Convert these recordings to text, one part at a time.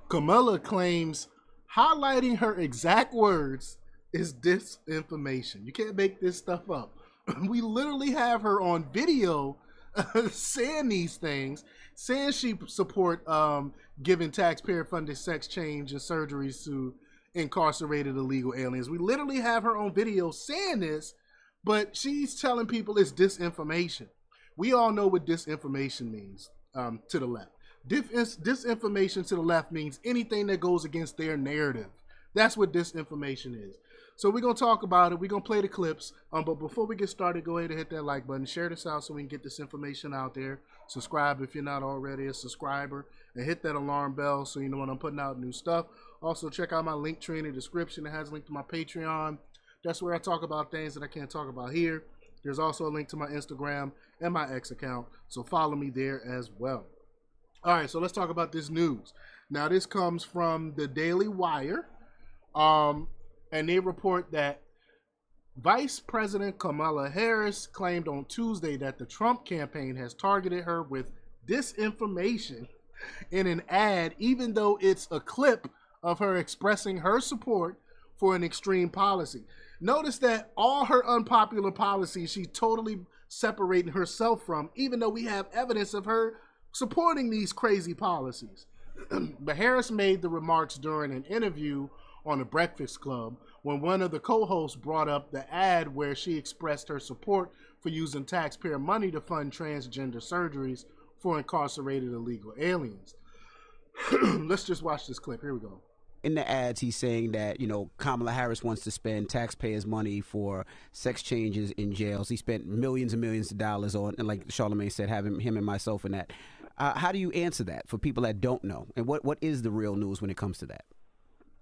Kamala claims highlighting her exact words is disinformation. You can't make this stuff up. We literally have her on video saying these things, saying she support giving taxpayer-funded sex change and surgeries to incarcerated illegal aliens. We literally have her on video saying this, but she's telling people it's disinformation. We all know what disinformation means to the left. Disinformation to the left means anything that goes against their narrative. That's what disinformation is. So we're going to talk about it. We're going to play the clips. But before we get started, go ahead and hit that like button. Share this out so we can get this information out there. Subscribe if you're not already a subscriber. And hit that alarm bell so you know when I'm putting out new stuff. Also, check out my link tree in the description. It has a link to my Patreon. That's where I talk about things that I can't talk about here. There's also a link to my Instagram and my X account. So follow me there as well. All right, so let's talk about this news. Now, this comes from the Daily Wire. And they report that Vice President Kamala Harris claimed on Tuesday that the Trump campaign has targeted her with disinformation in an ad, even though it's a clip of her expressing her support for an extreme policy. Notice that all her unpopular policies, she's totally separating herself from, even though we have evidence of her supporting these crazy policies. But Harris made the remarks during an interview on The Breakfast Club when one of the co-hosts brought up the ad where she expressed her support for using taxpayer money to fund transgender surgeries for incarcerated illegal aliens. Let's just watch this clip. Here we go. In the ads, he's saying that, Kamala Harris wants to spend taxpayers' money for sex changes in jails. He spent millions and millions of dollars on, and like Charlamagne said, having him and myself in that. How do you answer that for people that don't know? And what is the real news when it comes to that?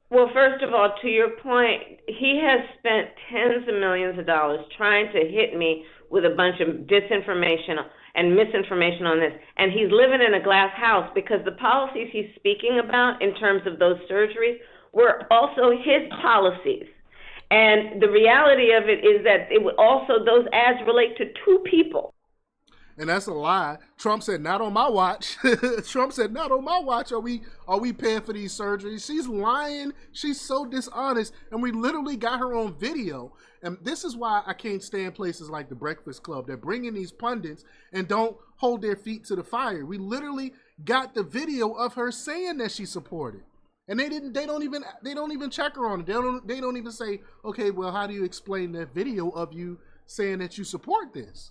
Well, first of all, to your point, he has spent tens of millions of dollars trying to hit me with a bunch of disinformation and misinformation on this. And he's living in a glass house because the policies he's speaking about in terms of those surgeries were also his policies. And the reality of it is that those ads relate to two people. And that's a lie. Trump said, not on my watch. Trump said, not on my watch are we paying for these surgeries. She's lying. She's so dishonest. And we literally got her on video. And this is why I can't stand places like The Breakfast Club. They're bringing these pundits and don't hold their feet to the fire. We literally got the video of her saying that she supported. And they don't even check her on it. They don't even say, okay, well, how do you explain that video of you saying that you support this?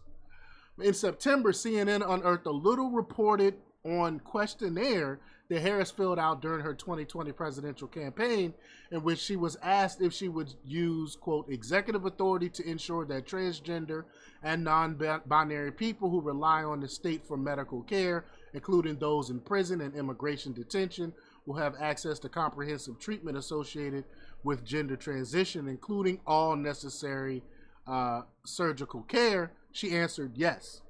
In September, CNN unearthed a little reported on questionnaire that Harris filled out during her 2020 presidential campaign, in which she was asked if she would use, quote, executive authority to ensure that transgender and non-binary people who rely on the state for medical care, including those in prison and immigration detention, will have access to comprehensive treatment associated with gender transition, including all necessary surgical care. She answered yes.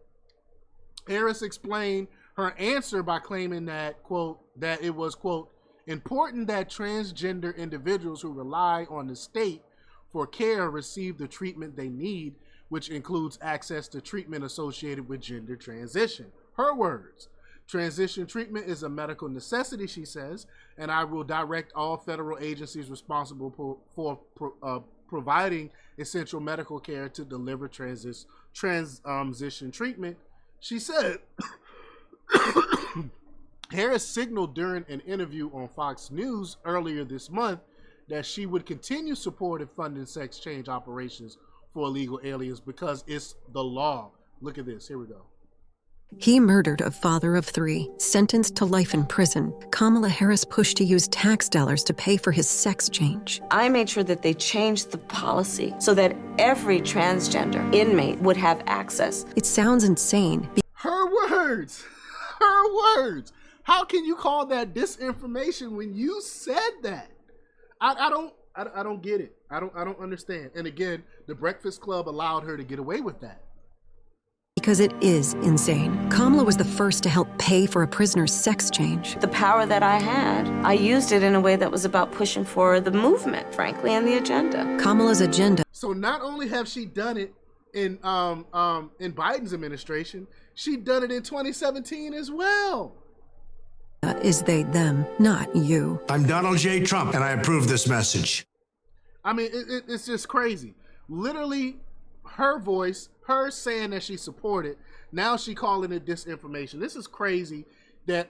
Harris explained her answer by claiming that, quote, that it was, quote, important that transgender individuals who rely on the state for care receive the treatment they need, which includes access to treatment associated with gender transition. Her words, transition treatment is a medical necessity, she says, and I will direct all federal agencies responsible for providing essential medical care to deliver transition treatment. She said, Harris signaled during an interview on Fox News earlier this month that she would continue supporting funding sex change operations for illegal aliens because it's the law. Look at this. Here we go. He murdered a father of 3, sentenced to life in prison. Kamala Harris pushed to use tax dollars to pay for his sex change. I made sure that they changed the policy so that every transgender inmate would have access. It sounds insane. Her words. Her words. How can you call that disinformation when you said that? I don't get it. I don't understand. And again, the Breakfast Club allowed her to get away with that. Because it is insane. Kamala was the first to help pay for a prisoner's sex change. The power that I had, I used it in a way that was about pushing for the movement, frankly, and the agenda. Kamala's agenda. So not only have she done it in Biden's administration, she done it in 2017 as well. is they, them, not you. I'm Donald J. Trump, and I approve this message. I mean, it's just crazy. Literally, her voice, her saying that she supported, now she calling it disinformation. This is crazy. That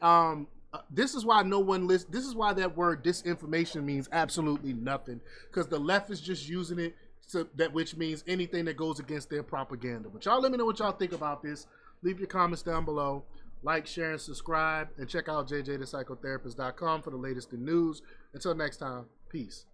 this is why no one listens. This is why that word disinformation means absolutely nothing, because the left is just using it which means anything that goes against their propaganda. But y'all let me know what y'all think about this. Leave your comments down below. Like, share, and subscribe. And check out jjthepsychotherapist.com for the latest in news. Until next time, peace.